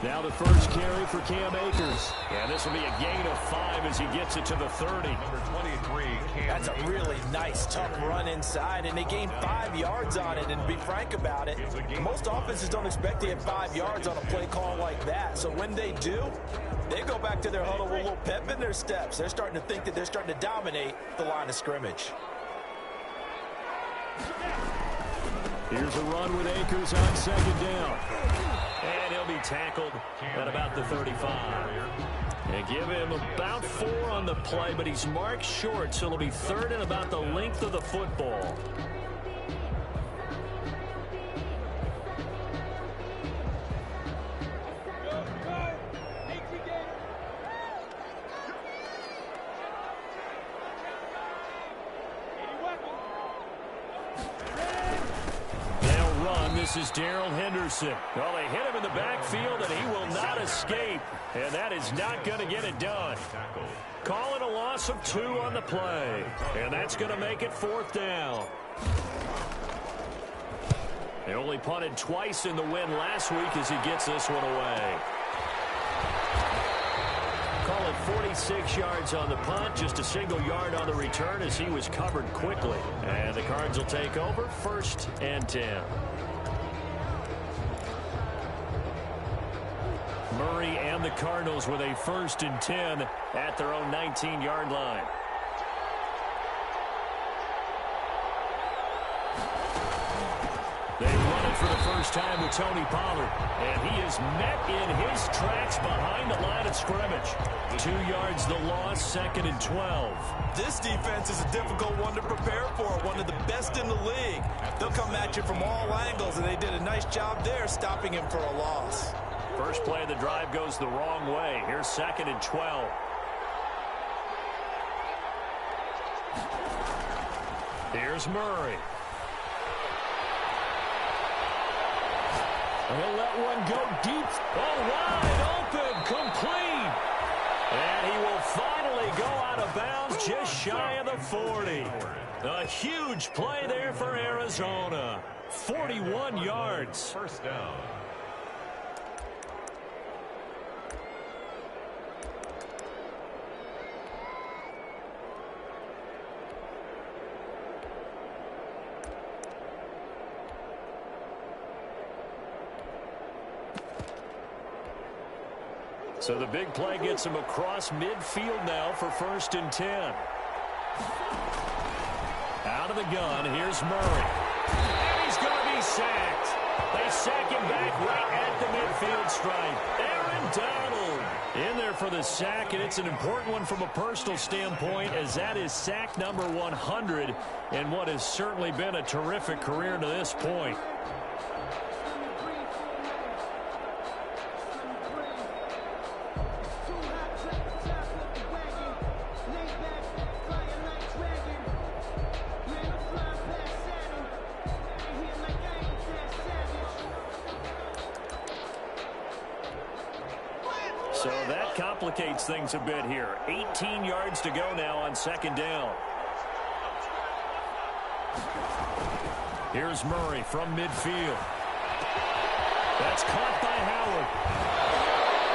Now the first carry for Cam Akers. And this will be a gain of 5 as he gets it to the 30. Number 23, Cam. That's a really nice, tough run inside, and they gained 5 yards on it. And to be frank about it, most offenses don't expect to get 5 yards on a play call like that. So when they do, they go back to their huddle with a little pep in their steps. They're starting to think that they're starting to dominate the line of scrimmage. Here's a run with Akers on second down. And he'll be tackled at about the 35. And give him about 4 on the play, but he's marked short, so it'll be 3rd and about the length of the football. This is Darrell Henderson. Well, they hit him in the backfield, and he will not escape. And that is not going to get it done. Calling a loss of 2 on the play. And that's going to make it 4th down. They only punted twice in the win last week as he gets this one away. Call it 46 yards on the punt, just a single yard on the return as he was covered quickly. And the Cards will take over 1st and 10. Murray and the Cardinals with a 1st and 10 at their own 19-yard line. They run it for the first time with Tony Pollard, and he is met in his tracks behind the line of scrimmage. 2 yards the loss, 2nd and 12. This defense is a difficult one to prepare for, one of the best in the league. They'll come at you from all angles, and they did a nice job there stopping him for a loss. First play of the drive goes the wrong way. Here's 2nd and 12. Here's Murray. He'll let one go deep. Oh, wide open, complete. And he will finally go out of bounds just shy of the 40. A huge play there for Arizona. 41 yards. First down. So the big play gets him across midfield now for 1st and 10. Out of the gun, here's Murray. And he's going to be sacked. They sack him back right at the midfield stripe. Aaron Donald in there for the sack, and it's an important one from a personal standpoint, as that is sack number 100 in what has certainly been a terrific career to this point. So that complicates things a bit here. 18 yards to go now on 2nd down. Here's Murray from midfield. That's caught by Howard.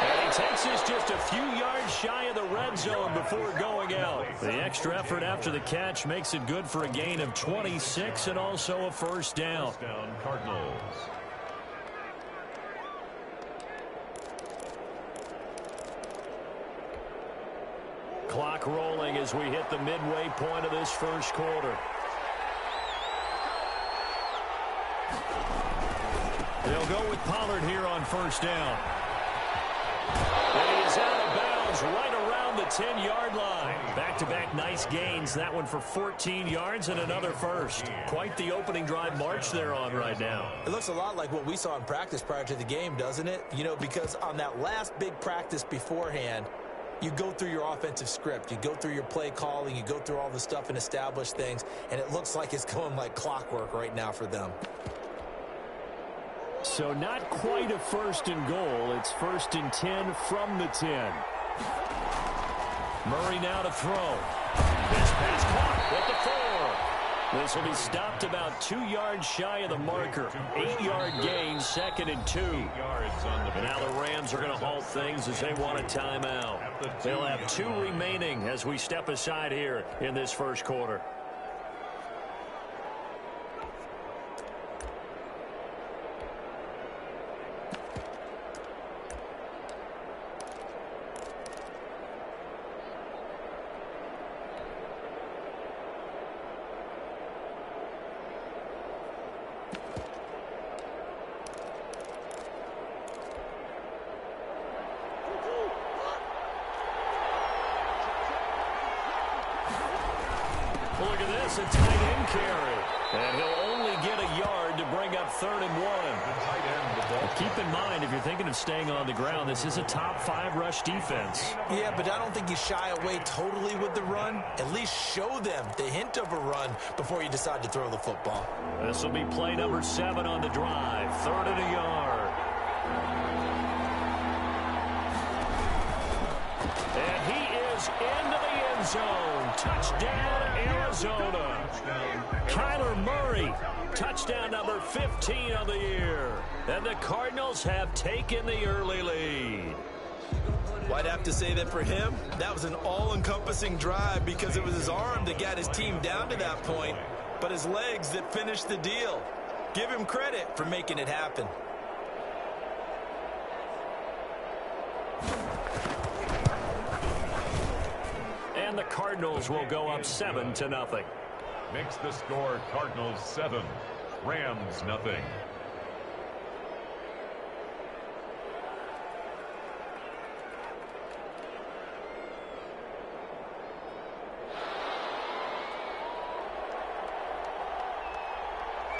And he takes this just a few yards shy of the red zone before going out. The extra effort after the catch makes it good for a gain of 26 and also a 1st down. First down, Cardinals. Clock rolling as we hit the midway point of this 1st quarter. They'll go with Pollard here on 1st down. And he is out of bounds right around the 10-yard line. Back-to-back nice gains. That one for 14 yards and another 1st. Quite the opening drive march they're on right now. It looks a lot like what we saw in practice prior to the game, doesn't it? You know, because on that last big practice beforehand, you go through your offensive script. You go through your play calling. You go through all the stuff and establish things. And it looks like it's going like clockwork right now for them. So not quite a 1st and goal. It's 1st and 10 from the 10. Murray now to throw. This pass caught at the 4. This will be stopped about 2 yards shy of the marker. 8-yard gain, 2nd and 2. And now the Rams are going to halt things as they want a timeout. They'll have 2 remaining as we step aside here in this first quarter. Look at this, a tight end carry. And he'll only get a yard to bring up 3rd and 1. Keep in mind, if you're thinking of staying on the ground, this is a top 5 rush defense. Yeah, but I don't think you shy away totally with the run. At least show them the hint of a run before you decide to throw the football. This will be play number 7 on the drive. 3rd and a yard. And he is into the end zone. Touchdown, Arizona. Kyler Murray, touchdown number 15 of the year. And the Cardinals have taken the early lead. Well, I'd have to say that for him, that was an all-encompassing drive because it was his arm that got his team down to that point, but his legs that finished the deal. Give him credit for making it happen. And the Cardinals will go up 7-0. Makes the score Cardinals 7, Rams nothing.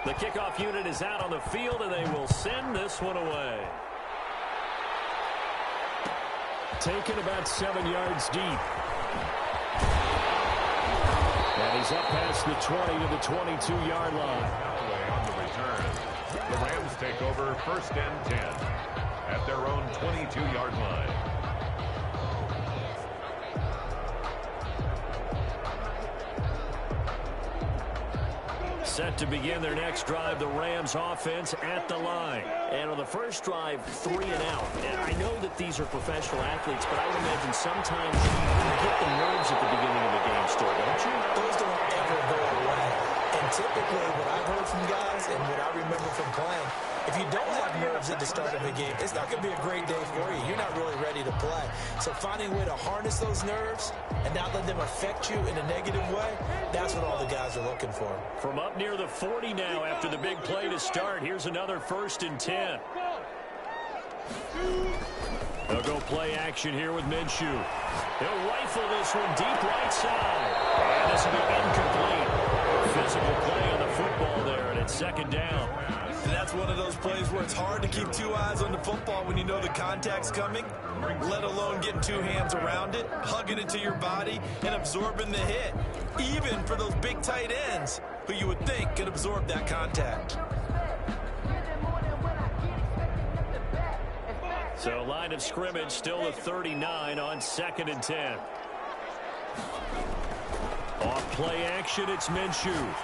The kickoff unit is out on the field, and they will send this one away. Taken about 7 yards deep. And he's up past the 20 to the 22-yard line. Callaway on the return. The Rams take over 1st and 10 at their own 22-yard line. Set to begin their next drive, the Rams offense at the line. And on the first drive, 3 and out. And I know that these are professional athletes, but I would imagine sometimes you get the nerves at the beginning of the game still, don't you? Those don't ever go away. And typically what I've heard from guys and what I remember from playing, if you don't have nerves at the start of a game, it's not going to be a great day for you. You're not really ready to play. So finding a way to harness those nerves and not let them affect you in a negative way, that's what all the guys are looking for. From up near the 40 now after the big play to start, here's another 1st and 10. They'll go play action here with Minshew. He'll rifle this one deep right side. And this will be incomplete. Physical play on the football there, and it's 2nd down. And that's one of those plays where it's hard to keep 2 eyes on the football when you know the contact's coming, let alone getting 2 hands around it, hugging it to your body, and absorbing the hit, even for those big tight ends who you would think could absorb that contact. So line of scrimmage still at 39 on 2nd and 10. Off play action, it's Minshew.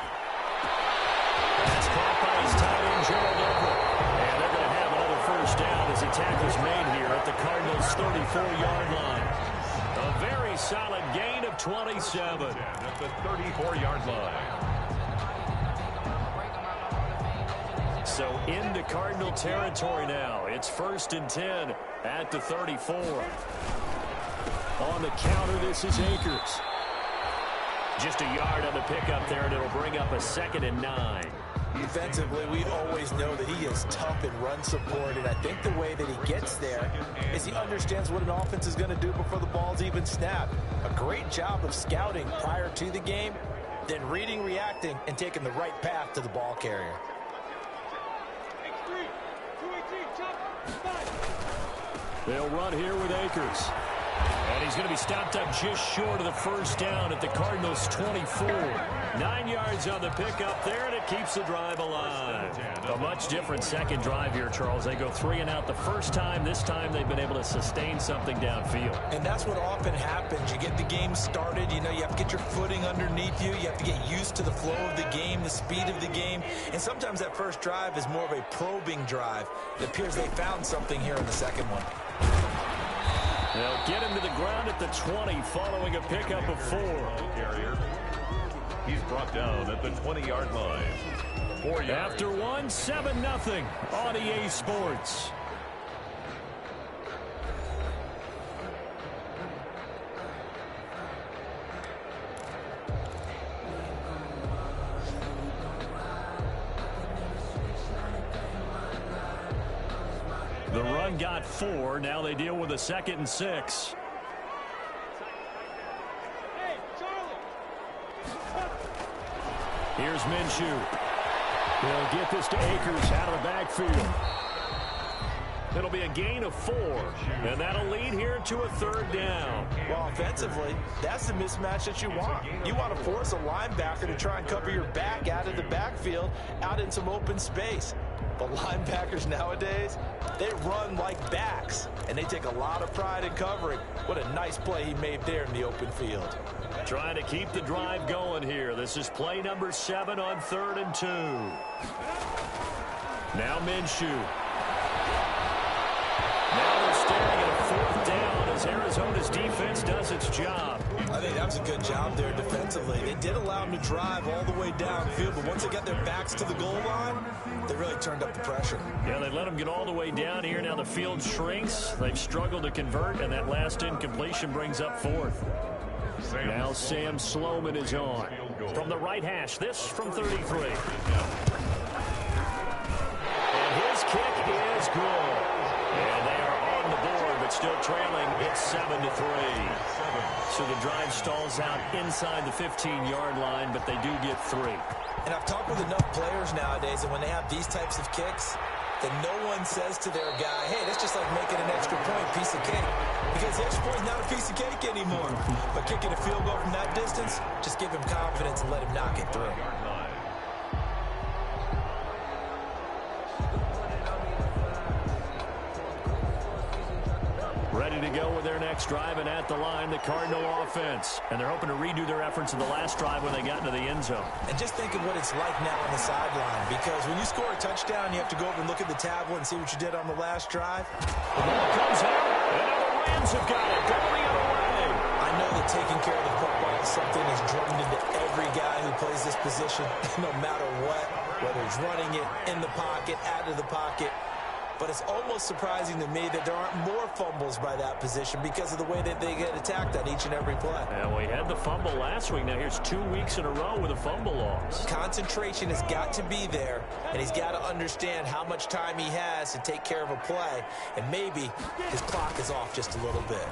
That's caught by his tight end, Gerald Everett. And they're going to have another 1st down as the tackle's made here at the Cardinals' 34-yard line. A very solid gain of 27. At the 34-yard line. So into Cardinal territory now. It's 1st and 10 at the 34. On the counter, this is Akers. Just a yard on the pickup there, and it'll bring up a 2nd and 9. Defensively, we always know that he is tough in run support, and I think the way that he gets there is he understands what an offense is going to do before the ball's even snapped. A great job of scouting prior to the game, then reading, reacting, and taking the right path to the ball carrier. They'll run here with Akers. And he's going to be stopped up just short of the first down at the Cardinals' 24. 9 yards on the pickup there, and it keeps the drive alive. A much different second drive here, Charles. They go 3 and out the first time. This time they've been able to sustain something downfield. And that's what often happens. You get the game started. You know, you have to get your footing underneath you. You have to get used to the flow of the game, the speed of the game. And sometimes that first drive is more of a probing drive. It appears they found something here in the second one. They'll get him to the ground at the 20 following a pickup of 4. He's brought down at the 20-yard line. 4 yards. After 1, 7-0 on EA Sports. The run got 4. Now they deal with a 2nd and 6. Here's Minshew. They'll get this to Akers out of the backfield. It'll be a gain of 4, and that'll lead here to a 3rd down. Well, offensively, that's the mismatch that you want. You want to force a linebacker to try and cover your back out of the backfield, out in some open space. But linebackers nowadays, they run like backs, and they take a lot of pride in covering. What a nice play he made there in the open field. Trying to keep the drive going here. This is play number 7 on 3rd and 2. Now Minshew. Now they're staring at a 4th down as Arizona's defense does its job. I think that was a good job there defensively. They did allow them to drive all the way downfield, but once they got their backs to the goal line, they really turned up the pressure. Yeah, they let them get all the way down here. Now the field shrinks. They've struggled to convert, and that last incompletion brings up 4th. Now Sam Sloman is on. From the right hash, this from 33. And his kick is good. And they are on the board, but still trailing. It's 7-3. So the drive stalls out inside the 15-yard line, but they do get 3. And I've talked with enough players nowadays, and when they have these types of kicks, that no one says to their guy, hey, that's just like making an extra point, piece of cake. Because the extra point is not a piece of cake anymore. But kicking a field goal from that distance, just give him confidence and let him knock it through. Ready to go with their next drive, and at the line, the Cardinal offense. And they're hoping to redo their efforts in the last drive when they got into the end zone. And just think of what it's like now on the sideline, because when you score a touchdown, you have to go over and look at the tablet and see what you did on the last drive. The ball comes out, and now the Rams have got it. Going the other way. I know that taking care of the football is something that's drummed into every guy who plays this position, no matter what, whether he's running it, in the pocket, out of the pocket. But it's almost surprising to me that there aren't more fumbles by that position because of the way that they get attacked on each and every play. And we had the fumble last week. Now here's 2 weeks in a row with a fumble loss. Concentration has got to be there, and he's got to understand how much time he has to take care of a play, and maybe his clock is off just a little bit.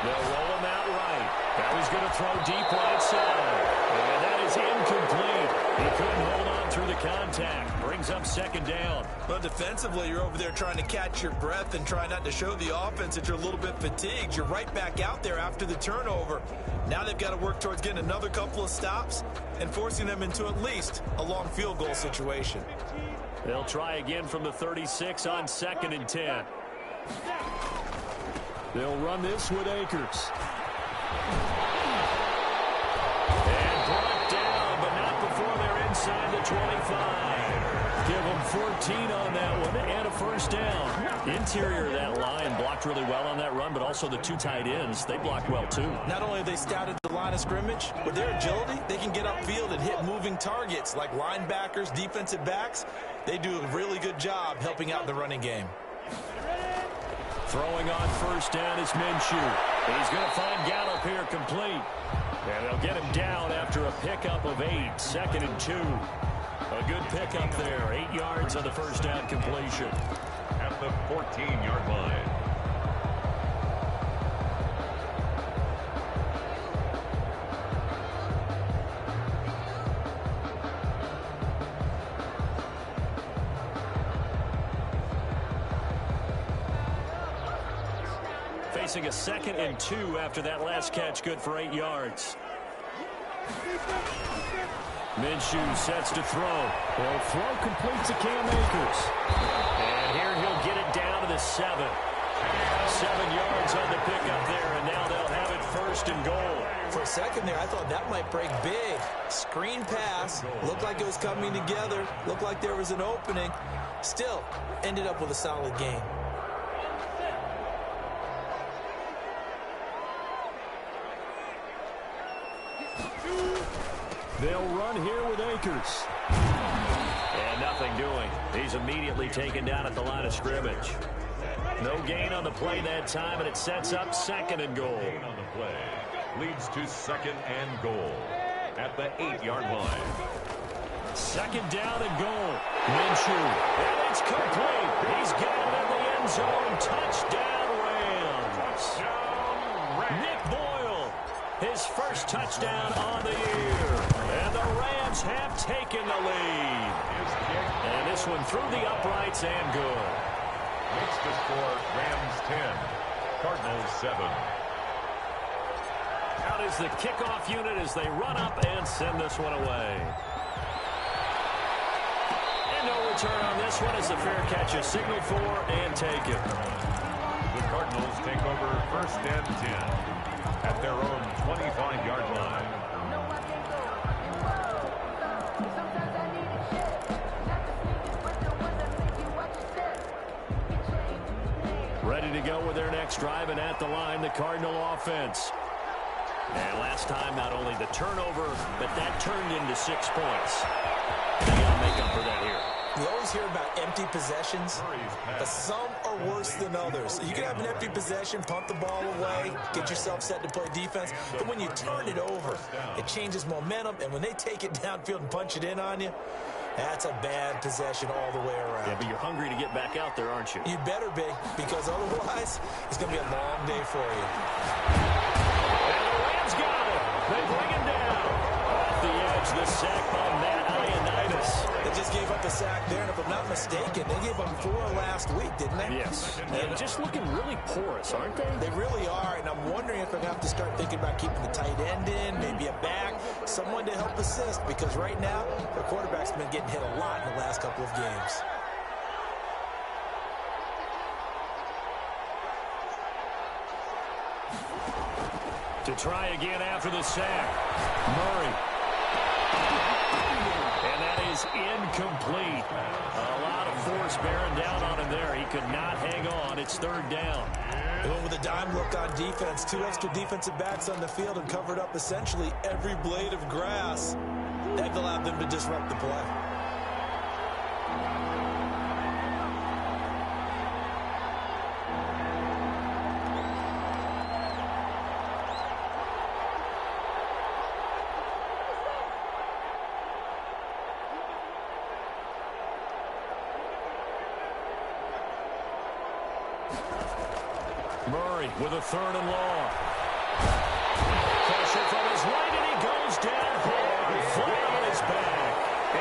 They'll roll him out right. Now he's going to throw deep right side. And that is incomplete. He couldn't hold on through the contact. Brings up 2nd down. Well, defensively, you're over there trying to catch your breath and try not to show the offense that you're a little bit fatigued. You're right back out there after the turnover. Now they've got to work towards getting another couple of stops and forcing them into at least a long field goal situation. They'll try again from the 36 on 2nd and 10. They'll run this with Akers. And brought down, but not before they're inside the 25. Give them 14 on that one and a 1st down. Interior of that line blocked really well on that run, but also the 2 tight ends, they blocked well too. Not only have they scouted the line of scrimmage, with their agility, they can get upfield and hit moving targets like linebackers, defensive backs. They do a really good job helping out the running game. Throwing on 1st down is Minshew. He's going to find Gallup here complete. And they'll get him down after a pickup of 8. 2nd and 2. A good pickup there. 8 yards on the 1st down completion. At the 14-yard line. facing a 2nd and 2 after that last catch, good for 8 yards. Minshew sets to throw. The throw completes to Cam Akers. And here he'll get it down to the 7. 7 yards on the pickup there, and now they'll have it 1st and goal. For a second there, I thought that might break big. Screen pass. Looked like it was coming together. Looked like there was an opening. Still, ended up with a solid game. They'll run here with Akers. And nothing doing. He's immediately taken down at the line of scrimmage. No gain on the play that time, and it sets up 2nd and goal. Gain on the play leads to 2nd and goal at the 8-yard line. 2nd down and goal. Minshew. And it's complete. He's got it in the end zone. Touchdown, Rams. Nick Boyle, his 1st touchdown on the year. And the Rams have taken the lead. And this one through the uprights and good. Makes the score Rams 10, Cardinals 7. Out is the kickoff unit as they run up and send this one away. And no return on this one as the fair catch is signaled for and taken. The Cardinals take over 1st and 10 at their own 25-yard line. Ready to go with their next drive, and at the line, the Cardinal offense. And last time, not only the turnover, but that turned into 6 points. They got to make up for that here. You always hear about empty possessions, but some are worse than others. You can have an empty possession, punt the ball away, get yourself set to play defense, but when you turn it over, it changes momentum, and when they take it downfield and punch it in on you, that's a bad possession all the way around. Yeah, but you're hungry to get back out there, aren't you? You better be, because otherwise, it's going to be a long day for you. And the Rams got it. They bring him down. Off the edge, the sack by Matt Ioannidis. They just gave up a sack there, and if I'm not mistaken, they gave up 4 last week, didn't they? Yes. And just looking really porous, aren't they? They really are, and I'm wondering if they're going to have to start thinking about keeping the tight end in, maybe a back, someone to help assist, because right now, their quarterback's been getting hit a lot in the last couple of games. To try again after the sack. Murray. And that is incomplete. A lot of force bearing down on him there. He could not hang on. It's 3rd down. They went with a dime look on defense. 2 extra defensive backs on the field and covered up essentially every blade of grass. That allowed them to disrupt the play. Murray with a 3rd and long. Pressure from his right, and he goes down hard, flat on his back.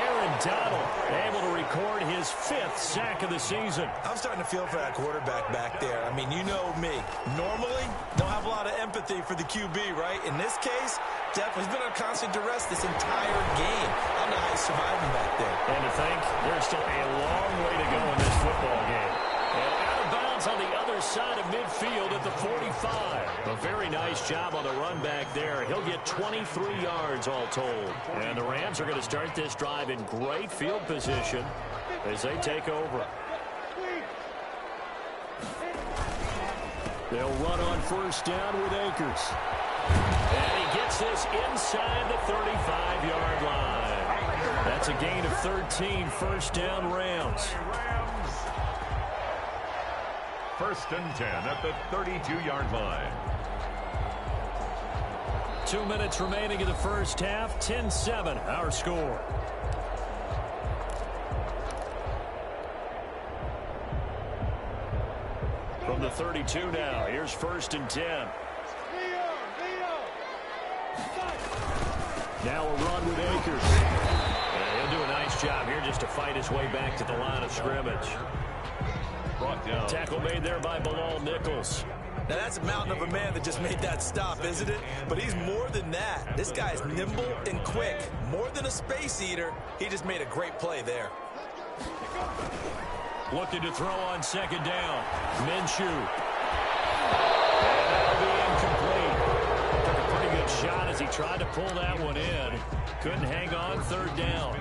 Aaron Donald able to record his 5th sack of the season. I'm starting to feel for that quarterback back there. I mean, you know me. Normally, don't have a lot of empathy for the QB, right? In this case, definitely, he's been on constant duress this entire game. I don't know how he's surviving back there. And to think, there's still a long way to go in this football game. And out of bounds on the other side of midfield at the 45. A very nice job on the run back there. He'll get 23 yards all told. And the Rams are going to start this drive in great field position as they take over. They'll run on 1st down with Akers. And he gets this inside the 35-yard line. That's a gain of 13, 1st down Rams. 1st and 10 at the 32-yard line. 2 minutes remaining in the 1st half. 10-7, our score. From the 32 now, here's 1st and 10. Now a run with Akers. And he'll do a nice job here just to fight his way back to the line of scrimmage. Brought down. Tackle made there by Bilal Nichols. Now, that's a mountain of a man that just made that stop, isn't it? But he's more than that. This guy's nimble and quick. More than a space eater, he just made a great play there. Looking to throw on second down. Minshew. And that'll be incomplete. Took a pretty good shot as he tried to pull that one in. Couldn't hang on third down.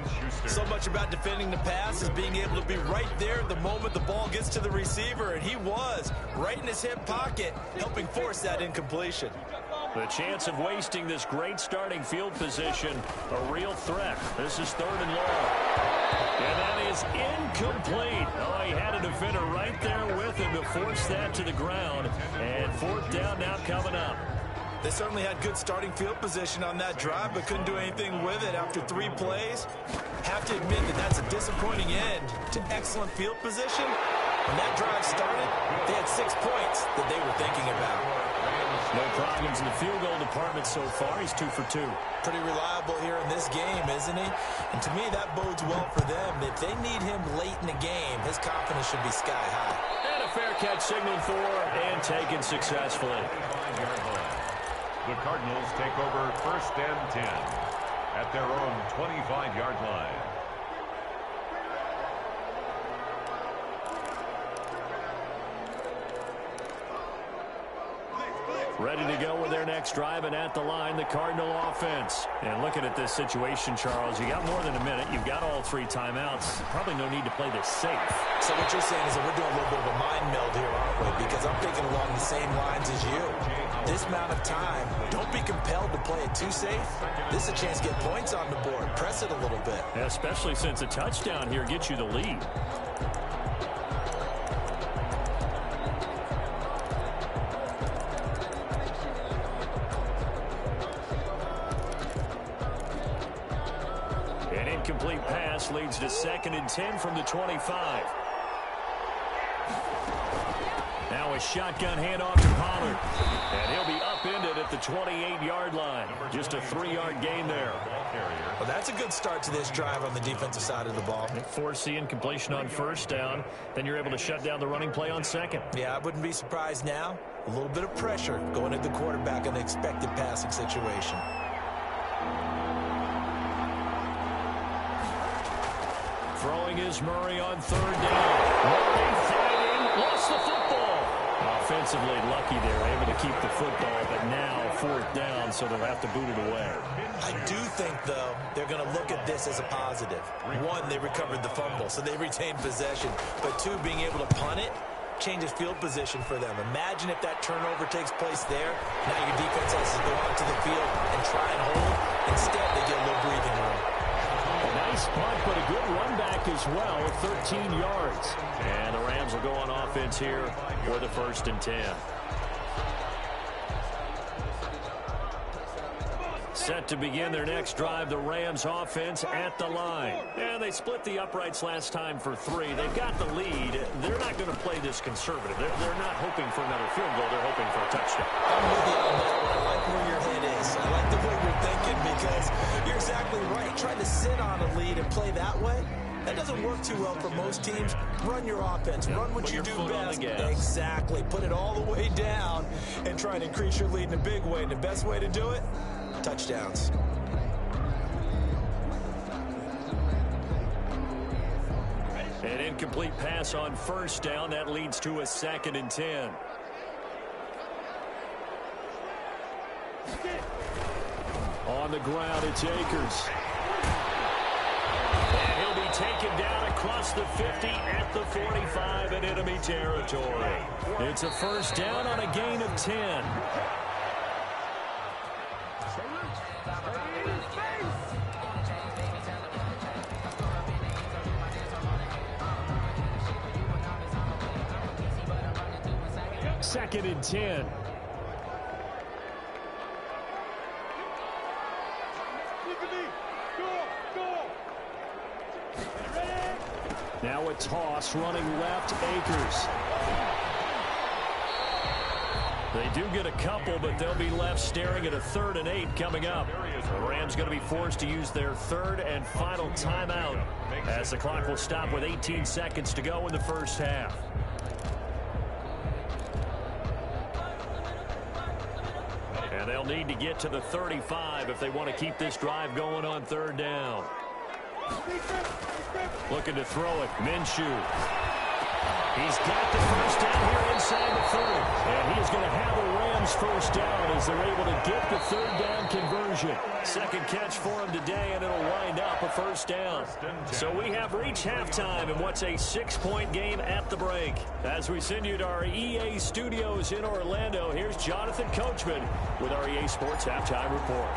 So much about defending the pass is being able to be right there the moment the ball gets to the receiver, and he was right in his hip pocket, helping force that incompletion. The chance of wasting this great starting field position, a real threat. This is third and long. And that is incomplete. Oh, he had a defender right there with him to force that to the ground. And fourth down now coming up. They certainly had good starting field position on that drive, but couldn't do anything with it after 3 plays. Have to admit that that's a disappointing end to excellent field position. When that drive started, they had 6 points that they were thinking about. No problems in the field goal department so far. He's 2 for 2. Pretty reliable here in this game, isn't he? And to me, that bodes well for them. If they need him late in the game, his confidence should be sky high. And a fair catch signaled for and taken successfully. The Cardinals take over first and 10 at their own 25-yard line. Ready to go with their next drive, and at the line, the Cardinal offense. And looking at this situation, Charles, you got more than a minute. You've got all 3 timeouts. Probably no need to play this safe. So what you're saying is that we're doing a little bit of a mind meld here, aren't we? Because I'm thinking along the same lines as you. This amount of time, don't be compelled to play it too safe. This is a chance to get points on the board. Press it a little bit. Yeah, especially since a touchdown here gets you the lead. An incomplete pass leads to 2nd and 10 from the 25. Now a shotgun handoff to Pollard. And he'll be upended at the 28-yard line. Just a 3-yard gain there. Well, that's a good start to this drive on the defensive side of the ball. Force the incompletion on first down. Then you're able to shut down the running play on second. Yeah, I wouldn't be surprised now. A little bit of pressure going at the quarterback in the expected passing situation. Throwing is Murray on third down. Murray fighting, lost the football. Offensively lucky they're able to keep the football, but now fourth down, so they'll have to boot it away. I do think, though, they're going to look at this as a positive. 1, they recovered the fumble, so they retained possession. But 2, being able to punt it changes field position for them. Imagine if that turnover takes place there. Now your defense has to go onto the field and try and hold. Instead, they get a little breathing room. Nice punt, but a good run back as well at 13 yards. And the Rams will go on offense here for the 1st and 10. Set to begin their next drive, the Rams offense at the line. And they split the uprights last time for 3. They've got the lead. They're not going to play this conservative. They're not hoping for another field goal. They're hoping for a touchdown. I'm with you on that one. I like where your head is. I like the way you're thinking because you're exactly right. Trying to sit on a lead and play that way, that doesn't work too well for most teams. Run your offense. Run what you do best. Exactly. Put it all the way down and try and increase your lead in a big way. And the best way to do it, touchdowns. An incomplete pass on first down. That leads to a 2nd and 10. On the ground, it's Akers. And he'll be taken down across the 50 at the 45 in enemy territory. It's a first down on a gain of 10. Second and 10. Now a toss running left, Akers. They do get a couple, but they'll be left staring at a 3rd and 8 coming up. The Rams going to be forced to use their 3rd and final timeout as the clock will stop with 18 seconds to go in the first half. And they'll need to get to the 35 if they want to keep this drive going on third down. Looking to throw it. Minshew. He's got the first down here inside the 30. And he is going to have a Rams first down as they're able to get the third down conversion. Second catch for him today, and it'll wind up a first down. So we have reached halftime in what's a 6-point game at the break. As we send you to our EA studios in Orlando, here's Jonathan Coachman with our EA Sports Halftime Report.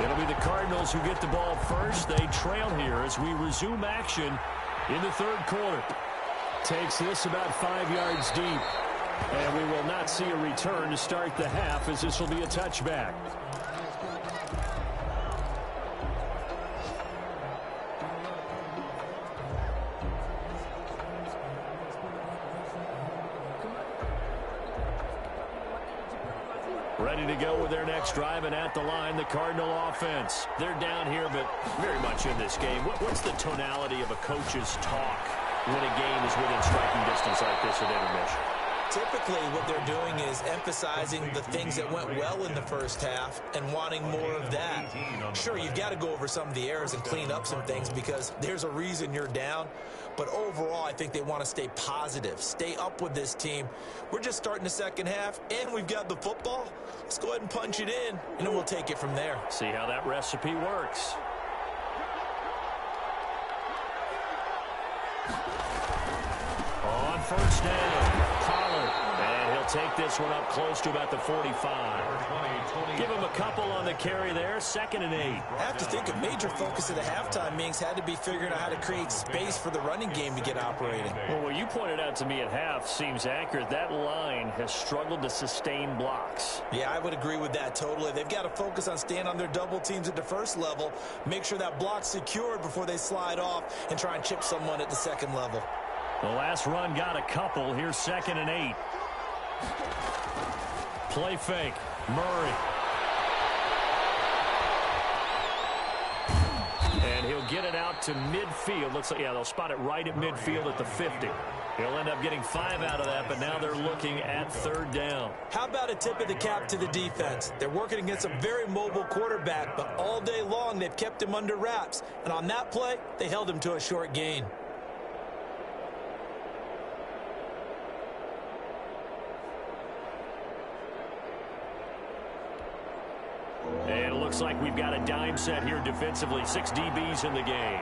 It'll be the Cardinals who get the ball first. They trail here as we resume action in the third quarter. Takes this about 5 yards deep. And we will not see a return to start the half, as this will be a touchback. Ready to go with their next drive, and at the line, the Cardinal offense. They're down here, but very much in this game. What's the tonality of a coach's talk when a game is within striking distance like this at intermission? Typically, what they're doing is emphasizing the things that went well in the first half and wanting more of that. Sure, you've got to go over some of the errors and clean up some things because there's a reason you're down. But overall, I think they want to stay positive, stay up with this team. We're just starting the second half, and we've got the football. Let's go ahead and punch it in, and then we'll take it from there. See how that recipe works. On first down, Pollard. And he'll take this one up close to about the 45. Give him a couple on the carry there. 2nd and 8. I have to think a major focus of the halftime meetings had to be figuring out how to create space for the running game to get operating. Well, what you pointed out to me at half seems accurate. That line has struggled to sustain blocks. Yeah, I would agree with that totally. They've got to focus on staying on their double teams at the first level, make sure that block's secured before they slide off, and try and chip someone at the second level. The last run got a couple. Here's 2nd and 8. Play fake. Murray. And he'll get it out to midfield. Looks like, yeah, they'll spot it right at midfield at the 50. He'll end up getting 5 out of that, but now they're looking at third down. How about a tip of the cap to the defense? They're working against a very mobile quarterback, but all day long they've kept him under wraps. And on that play, they held him to a short gain. And it looks like we've got a dime set here defensively. 6 DBs in the game.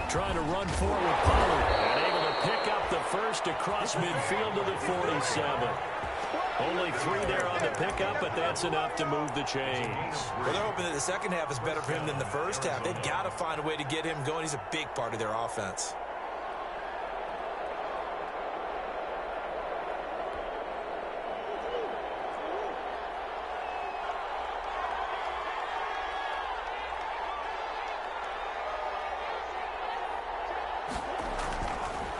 Trying to run forward with Pollard. And able to pick up the first across midfield to the 47. Only 3 there on the pickup, but that's enough to move the chains. Well, they're hoping that the second half is better for him than the first half. They've got to find a way to get him going. He's a big part of their offense.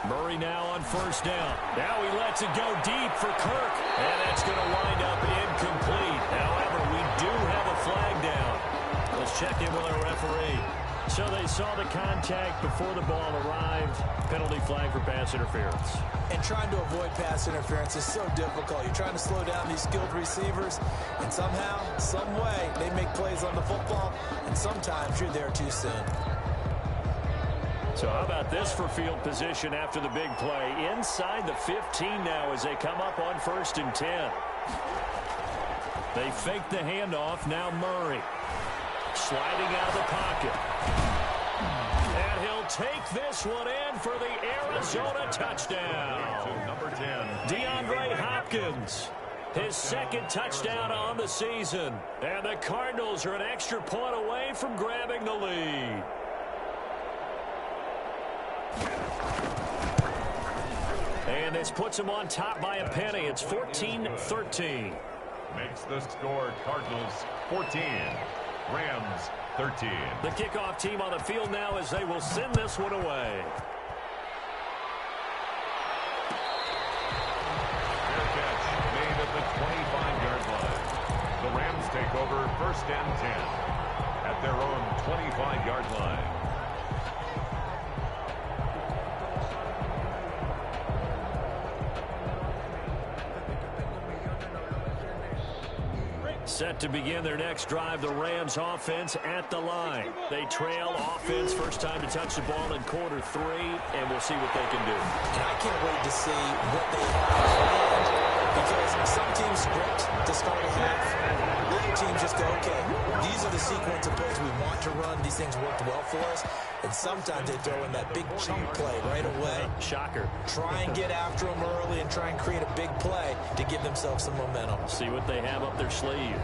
Murray now on first down. Now he lets it go deep for Kirk. And that's going to wind up incomplete. However, we do have a flag down. Let's check in with our referee. So they saw the contact before the ball arrived. Penalty flag for pass interference. And trying to avoid pass interference is so difficult. You're trying to slow down these skilled receivers, and somehow, some way, they make plays on the football, and sometimes you're there too soon. So how about this for field position after the big play? Inside the 15 now as they come up on 1st and 10. They fake the handoff. Now Murray sliding out of the pocket. And he'll take this one in for the Arizona touchdown. Number 10. DeAndre Hopkins. His 2nd touchdown on the season. And the Cardinals are an extra point away from grabbing the lead. And this puts them on top by a penny. It's 14-13. Makes the score Cardinals 14, Rams 13. The kickoff team on the field now as they will send this one away. Fair catch made at the 25-yard line. The Rams take over 1st and 10 at their own 25-yard line. Set to begin their next drive, the Rams offense at the line. They trail offense, first time to touch the ball in quarter 3, and we'll see what they can do. And I can't wait to see what they have planned, because some teams script to start a half. Other teams just go, okay, these are the sequence of plays we want to run. These things worked well for us. And sometimes they throw in that big chunk play right away. Shocker. Try and get after them early and try and create a big play to give themselves some momentum. See what they have up their sleeve.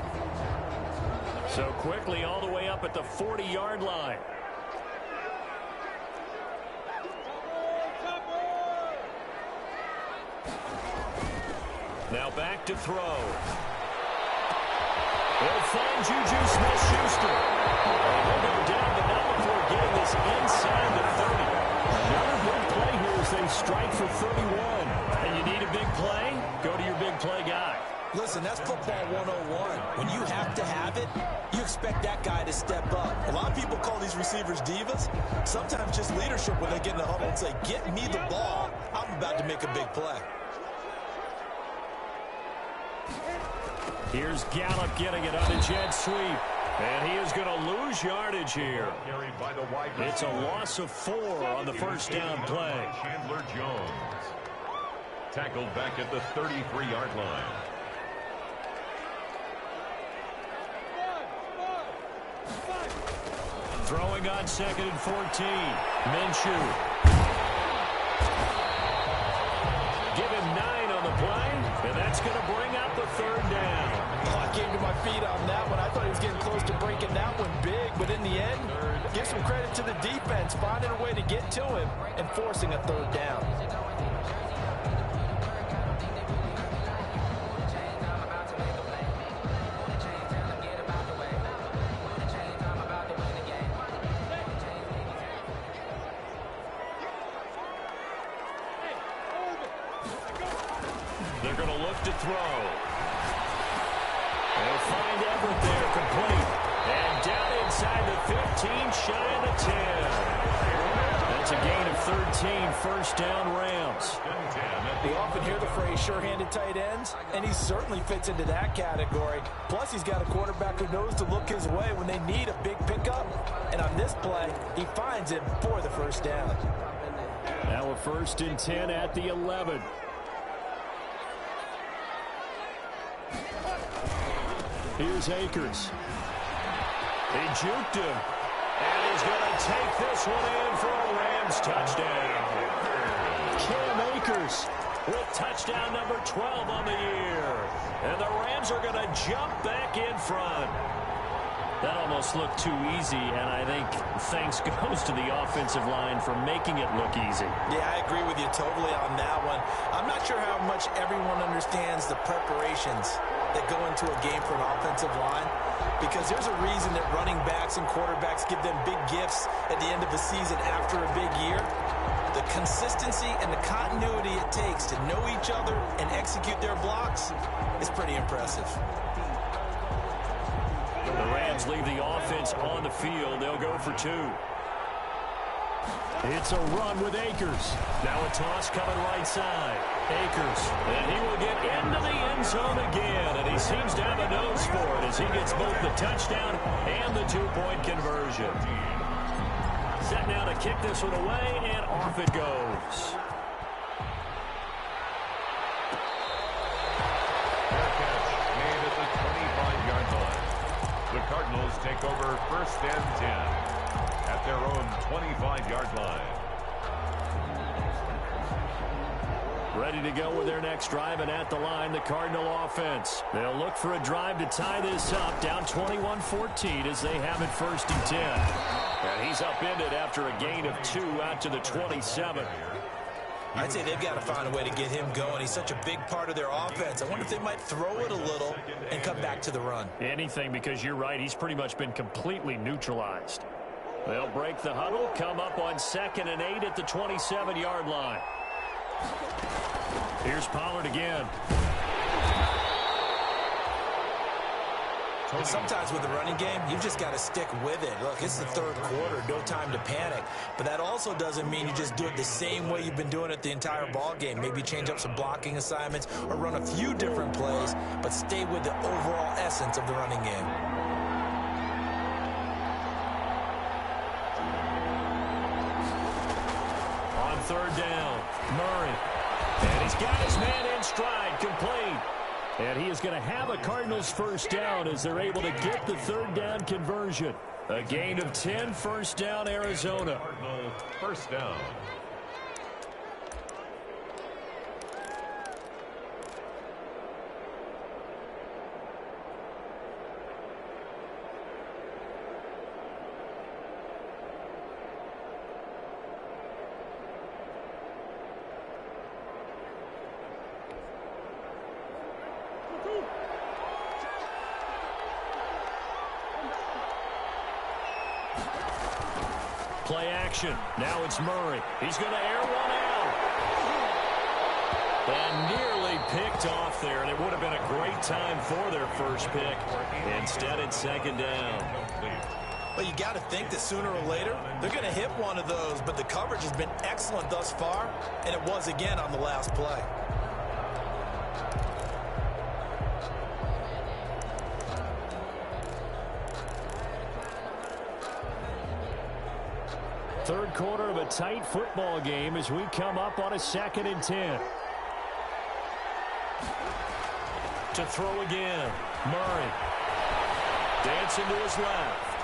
So quickly all the way up at the 40-yard line. Now back to throw. They'll find Juju Smith-Schuster. They'll go down, but not before getting this inside the 30. Another big play here as they strike for 31. And you need a big play? Go to your big play guy. Listen, that's football 101. When you have to have it, you expect that guy to step up. A lot of people call these receivers divas. Sometimes just leadership when they get in the huddle and say, get me the ball. I'm about to make a big play. Here's Gallup getting it on a jet sweep. And he is going to lose yardage here. It's a loss of 4 on the first down play. Chandler Jones tackled back at the 33-yard line. Throwing on 2nd and 14. Minshew. Give him 9 on the play, and that's going to bring up the 3rd down. Oh, I came to my feet on that one. I thought he was getting close to breaking that one big, but in the end, give some credit to the defense, finding a way to get to him and forcing a 3rd down. They're going to look to throw. They'll find Everett there, complete. And down inside the 15, shy of the 10. That's a gain of 13, first down Rams. We often hear the phrase sure-handed tight ends, and he certainly fits into that category. Plus, he's got a quarterback who knows to look his way when they need a big pickup. And on this play, he finds it for the first down. Now a 1st and 10 at the 11. Here's Akers. He juked him. And he's going to take this one in for a Rams touchdown. Cam Akers with touchdown number 12 on the year. And the Rams are going to jump back in front. That almost looked too easy, and I think thanks goes to the offensive line for making it look easy. Yeah, I agree with you totally on that one. I'm not sure how much everyone understands the preparations that go into a game for an offensive line, because there's a reason that running backs and quarterbacks give them big gifts at the end of the season after a big year. The consistency and the continuity it takes to know each other and execute their blocks is pretty impressive. The Rams leave the offense on the field. They'll go for 2. It's a run with Akers. Now a toss coming right side. Akers. And he will get into the end zone again. And he seems to have a nose for it as he gets both the touchdown and the 2-point conversion. Set now to kick this one away, and off it goes. The Cardinals take over 1st and 10 at their own 25-yard line. Ready to go with their next drive, and at the line, the Cardinal offense. They'll look for a drive to tie this up, down 21-14 as they have it 1st and 10. And he's upended after a gain of 2 out to the 27. I'd say they've got to find a way to get him going. He's such a big part of their offense. I wonder if they might throw it a little and come back to the run. Anything, because you're right. He's pretty much been completely neutralized. They'll break the huddle, come up on 2nd and 8 at the 27-yard line. Here's Pollard again. And sometimes with the running game, you've just got to stick with it. Look, it's the third quarter, no time to panic. But that also doesn't mean you just do it the same way you've been doing it the entire ball game. Maybe change up some blocking assignments or run a few different plays, but stay with the overall essence of the running game. On third down, Murray. And he's got his man in stride, complete. And he is going to have a Cardinals first down as they're able to get the third down conversion. A gain of 10, first down, Arizona. Cardinal first down. Play action. Now it's Murray. He's going to air one out. And nearly picked off there, and it would have been a great time for their first pick. Instead, it's second down. Well, you got to think that sooner or later, they're going to hit one of those, but the coverage has been excellent thus far, and it was again on the last play. Third quarter of a tight football game as we come up on a 2nd and 10. To throw again, Murray. Dancing to his left.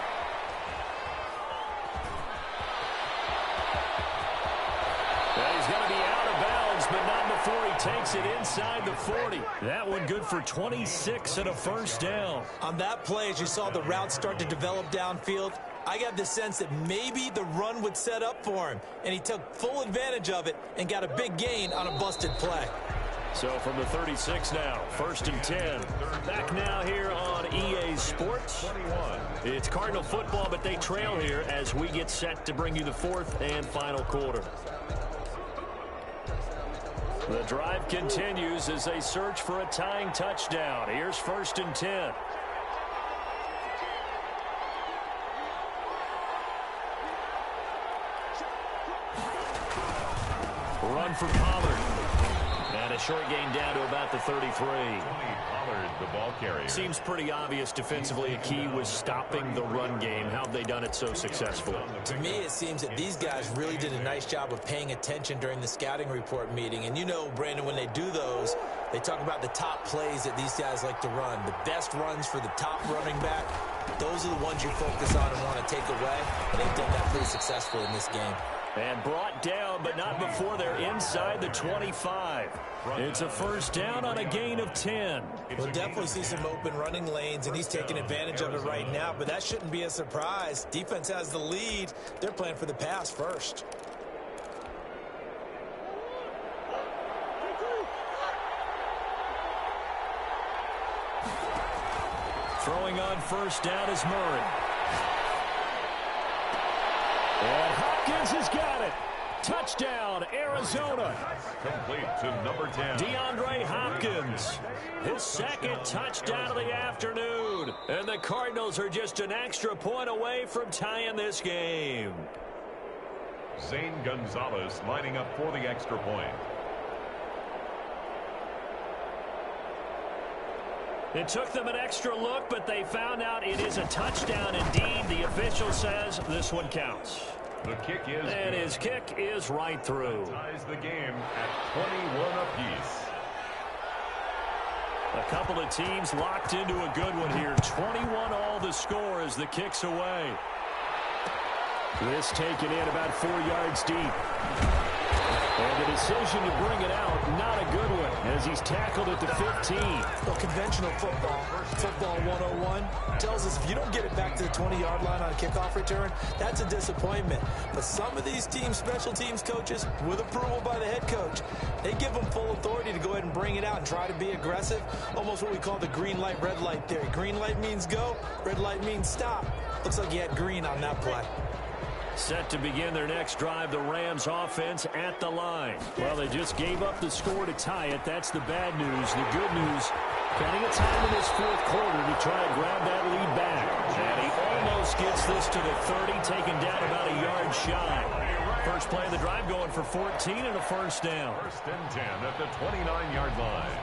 And he's going to be out of bounds, but not before he takes it inside the 40. That one good for 26 and a first down. On that play, as you saw the route start to develop downfield, I got the sense that maybe the run would set up for him, and he took full advantage of it and got a big gain on a busted play. So from the 36 now, 1st and 10. Back now here on EA Sports. It's Cardinal football, but they trail here as we get set to bring you the 4th and final quarter. The drive continues as they search for a tying touchdown. Here's 1st and 10. Run for Pollard. And a short gain down to about the 33. Pollard, the ball carrier. Seems pretty obvious defensively a key was stopping the run game. How have they done it so successfully? To me, it seems that these guys really did a nice job of paying attention during the scouting report meeting. And you know, Brandon, when they do those, they talk about the top plays that these guys like to run. The best runs for the top running back, those are the ones you focus on and want to take away. And they've done that pretty successfully in this game. And brought down, but not before they're inside the 25. It's a first down on a gain of 10. We'll definitely see some open running lanes, and he's taking advantage of it right now, but that shouldn't be a surprise. Defense has the lead. They're playing for the pass first. Throwing on first down is Murray. And Hopkins has got it. Touchdown, Arizona. Complete to number 10. DeAndre Hopkins. His 2nd touchdown of the afternoon. And the Cardinals are just an extra point away from tying this game. Zane Gonzalez lining up for the extra point. It took them an extra look, but they found out it is a touchdown indeed. The official says this one counts. The kick is and his kick is right through. Ties the game at 21 apiece. A couple of teams locked into a good one here. 21 all the score as the kick's away. This taken in about 4 yards deep. And the decision to bring it out, not a good one, as he's tackled at the 15. Well, conventional football 101, tells us if you don't get it back to the 20-yard line on a kickoff return, that's a disappointment. But some of these teams, special teams coaches, with approval by the head coach, they give them full authority to go ahead and bring it out and try to be aggressive, almost what we call the green light, red light theory. Green light means go, red light means stop. Looks like he had green on that play. Set to begin their next drive, the Rams offense at the line. Well, they just gave up the score to tie it. That's the bad news. The good news, plenty of time in this fourth quarter to try to grab that lead back. And he almost gets this to the 30, taken down about a yard shy. First play of the drive going for 14 and a first down. First and 10 at the 29-yard line.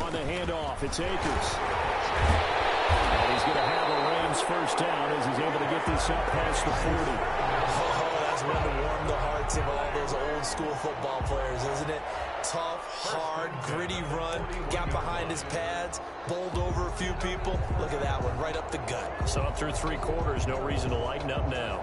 On the handoff, it's Akers. And he's going to have a Rams first down as he's able to get this up past the 40. Oh, that's one to warm the hearts of all those old school football players, isn't it? Tough, hard, gritty run, got behind his pads, bowled over a few people. Look at that one, right up the gut. So up through 3 quarters, no reason to lighten up now.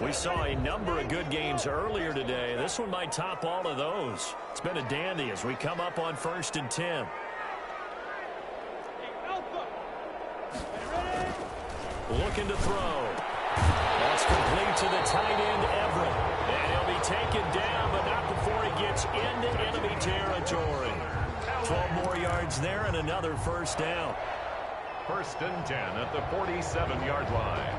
We saw a number of good games earlier today. This one might top all of those. It's been a dandy as we come up on first and 10. Looking to throw. That's complete to the tight end, Everett. And he'll be taken down, but not before he gets into enemy territory. 12 more yards there and another first down. First and 10 at the 47-yard line.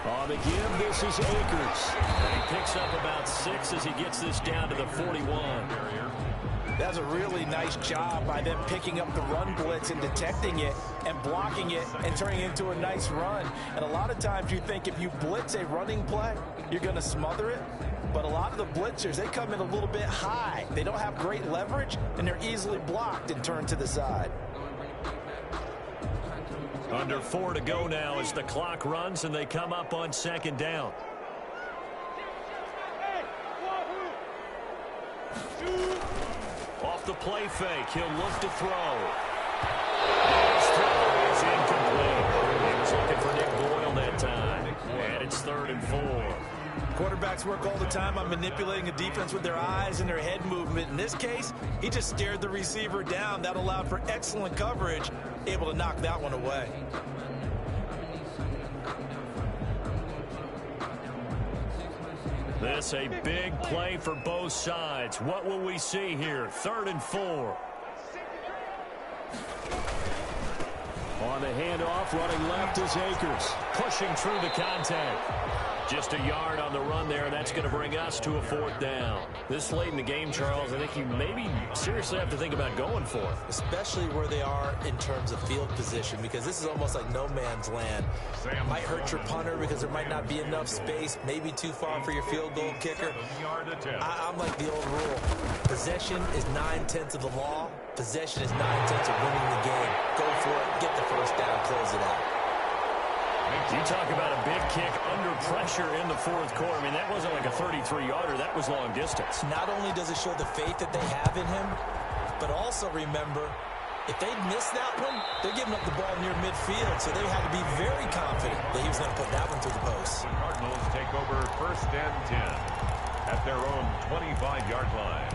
On the give, this is Akers. And he picks up about 6 as he gets this down to the 41. That's a really nice job by them picking up the run blitz and detecting it and blocking it and turning it into a nice run. And a lot of times you think if you blitz a running play, you're going to smother it. But a lot of the blitzers, they come in a little bit high. They don't have great leverage, and they're easily blocked and turned to the side. Under 4 to go now as the clock runs and they come up on second down. Off the play fake, he'll look to throw. His throw is incomplete. He was looking for Nick Boyle that time. And it's 3rd and 4. Quarterbacks work all the time on manipulating a defense with their eyes and their head movement. In this case, he just stared the receiver down. That allowed for excellent coverage, able to knock that one away. This a big play for both sides. What will we see here? 3rd and 4. On the handoff, running left is Akers. Pushing through the contact. Just a yard on the run there. That's going to bring us to a 4th down. This late in the game, Charles, I think you maybe seriously have to think about going for it. Especially where they are in terms of field position, because this is almost like no man's land. Might hurt your punter because there might not be enough space, maybe too far for your field goal kicker. I'm like the old rule. Possession is 9/10 of the law. Possession is 9/10 of winning the game. Go for it, get the first down, close it out. You talk about a big kick under pressure in the 4th quarter. I mean, that wasn't like a 33-yarder. That was long distance. Not only does it show the faith that they have in him, but also remember, if they miss that one, they're giving up the ball near midfield, so they had to be very confident that he was going to put that one through the post. The Cardinals take over first and 10 at their own 25-yard line.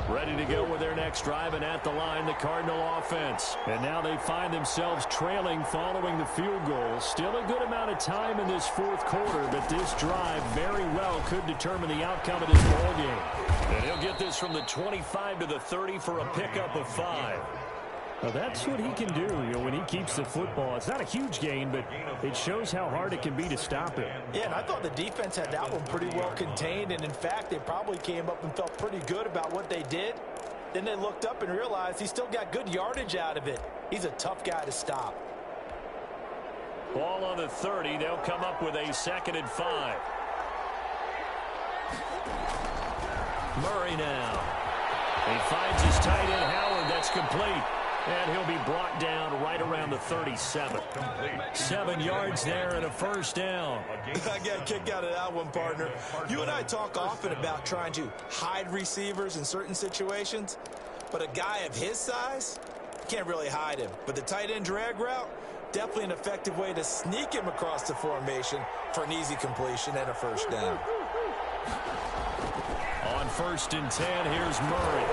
Ready to go with their next drive, and at the line, the Cardinal offense. And now they find themselves trailing following the field goal. Still a good amount of time in this 4th quarter, but this drive very well could determine the outcome of this ball game. And he'll get this from the 25 to the 30 for a pickup of 5. Well, that's what he can do, when he keeps the football. It's not a huge gain, but it shows how hard it can be to stop it. Yeah, and I thought the defense had that one pretty well contained, and in fact, they probably came up and felt pretty good about what they did. Then they looked up and realized he still got good yardage out of it. He's a tough guy to stop. Ball on the 30. They'll come up with a 2nd and 5. Murray now. He finds his tight end, Howard. That's complete. And he'll be brought down right around the 37. 7 yards there and a first down. I got a kick out of that one, partner. You and I talk often about trying to hide receivers in certain situations. But a guy of his size, can't really hide him. But the tight end drag route, definitely an effective way to sneak him across the formation for an easy completion and a first down. On 1st and 10, here's Murray.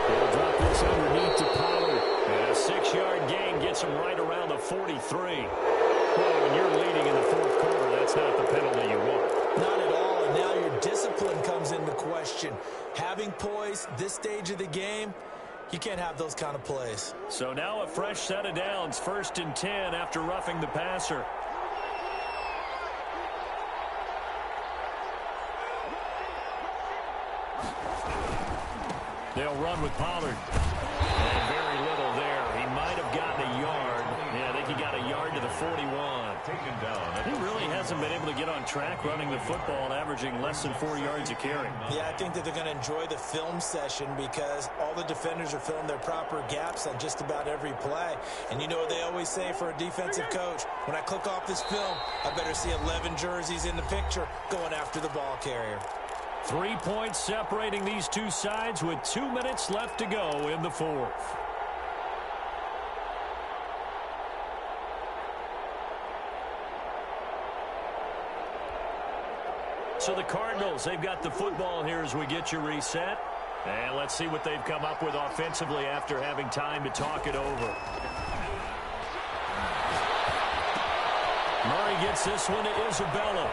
He'll drop this underneath to Pollard. And a 6-yard gain gets him right around the 43. Well, when you're leading in the 4th quarter, that's not the penalty you want. Not at all, and now your discipline comes into question. Having poise this stage of the game, you can't have those kind of plays. So now a fresh set of downs, 1st and 10 after roughing the passer. They'll run with Pollard. And very little there. He might have gotten a yard. Yeah, I think he got a yard to the 41. Taken down. He really hasn't been able to get on track running the football and averaging less than 4 yards a carry. Yeah, I think that they're going to enjoy the film session because all the defenders are filling their proper gaps on just about every play. And you know what they always say for a defensive coach? When I click off this film, I better see 11 jerseys in the picture going after the ball carrier. 3 points separating these two sides with 2 minutes left to go in the 4th. So the Cardinals, they've got the football here as we get you reset. And let's see what they've come up with offensively after having time to talk it over. Murray gets this one to Isabella.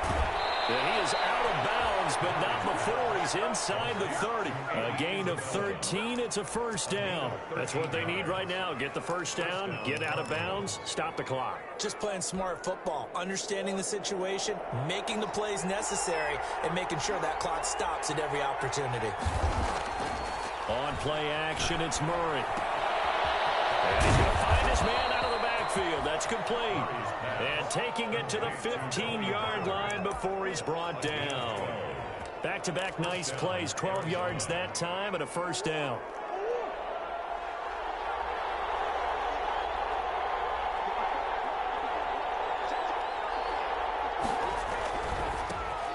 And he is out of bounds, but not before he's inside the 30. A gain of 13, it's a first down. That's what they need right now. Get the first down, get out of bounds, stop the clock. Just playing smart football, understanding the situation, making the plays necessary, and making sure that clock stops at every opportunity. On play action, it's Murray. And he's going to find his man out of the backfield. That's complete. And taking it to the 15-yard line before he's brought down. Back-to-back nice plays, 12 yards that time and a first down.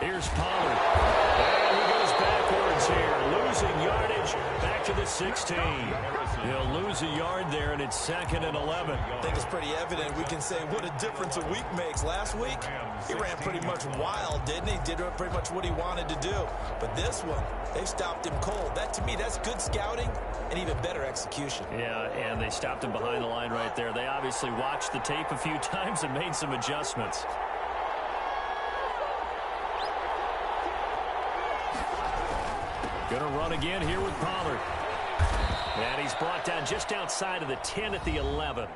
Here's Pollard. And he goes backwards here, losing yardage back to the 16. He'll lose a yard there, and it's 2nd and 11. I think it's pretty evident. We can say what a difference a week makes. Last week, he ran pretty much wild, didn't he? Did pretty much what he wanted to do. But this one, they've stopped him cold. That, to me, that's good scouting and even better execution. Yeah, and they stopped him behind the line right there. They obviously watched the tape a few times and made some adjustments. Gonna run again here with Pollard. And he's brought down just outside of the 10 at the 11.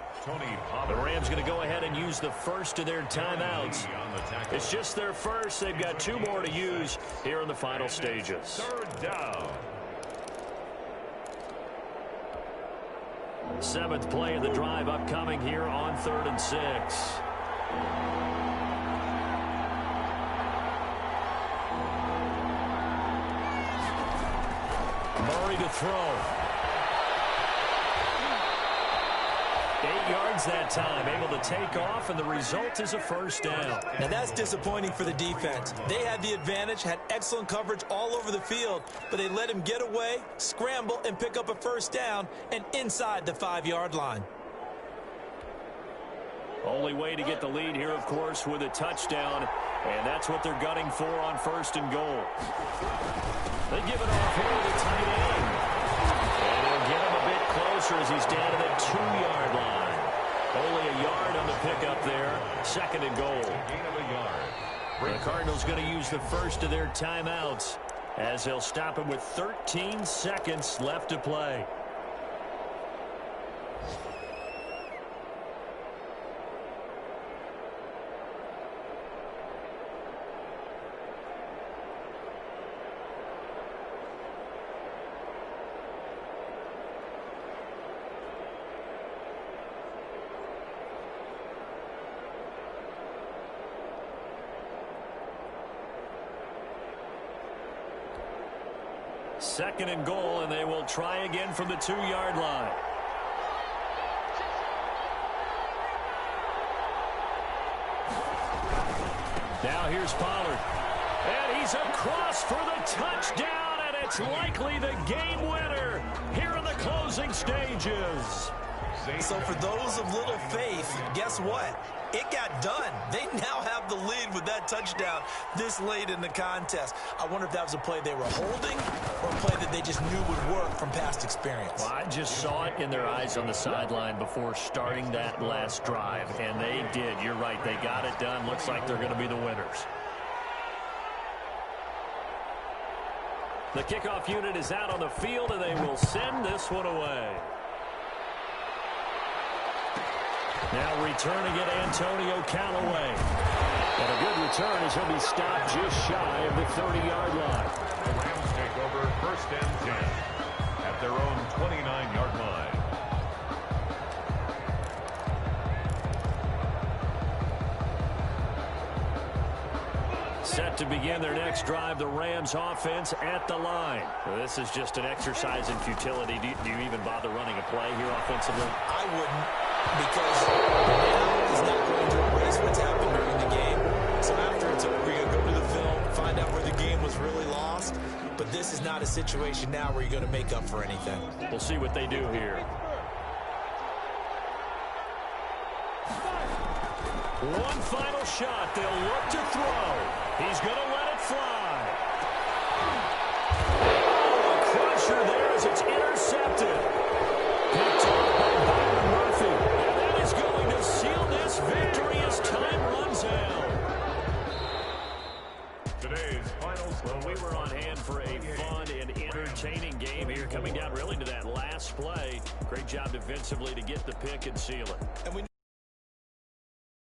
The Rams going to go ahead and use the first of their timeouts. It's just their first. They've got 2 more to use here in the final stages. 3rd down. 7th play of the drive upcoming here on 3rd and 6. Murray to throw. 8 yards that time, able to take off, and the result is a first down. Now that's disappointing for the defense. They had the advantage, had excellent coverage all over the field, but they let him get away, scramble, and pick up a first down, and inside the 5-yard line. Only way to get the lead here, of course, with a touchdown, and that's what they're gunning for on 1st and goal. They give it off here to the tight end. And they'll get him a bit closer as he's down to the 2-yard line. Only a yard on the pickup there. 2nd and goal. Gain of a yard. The Cardinals going to use the first of their timeouts as they'll stop him with 13 seconds left to play. Second and goal, and they will try again from the 2-yard line. Now here's Pollard. And he's across for the touchdown, and it's likely the game winner here in the closing stages. So for those of little faith, guess what? It got done. They now have the lead with that touchdown this late in the contest. I wonder if that was a play they were holding or a play that they just knew would work from past experience. Well, I just saw it in their eyes on the sideline before starting that last drive, and they did. You're right. They got it done. Looks like they're going to be the winners. The kickoff unit is out on the field, and they will send this one away. Now returning it, Antonio Callaway. And a good return as he'll be stopped just shy of the 30-yard line. The Rams take over 1st and 10 at their own 29-yard line. Set to begin their next drive, the Rams offense at the line. Well, this is just an exercise in futility. Do you even bother running a play here offensively? I wouldn't, because now is not going to erase what's happened during the game. So after it's over, you're going to go to the film, find out where the game was really lost. But this is not a situation now where you're going to make up for anything. We'll see what they do here. One final shot. They'll look to throw. He's going to let it fly. Oh, a crusher there as it's intercepted. Picked off by Byron Murphy. And that is going to seal this victory as time runs out. Today's final score. Well, we were on hand for a fun and entertaining game here, coming down really to that last play. Great job defensively to get the pick and seal it. And we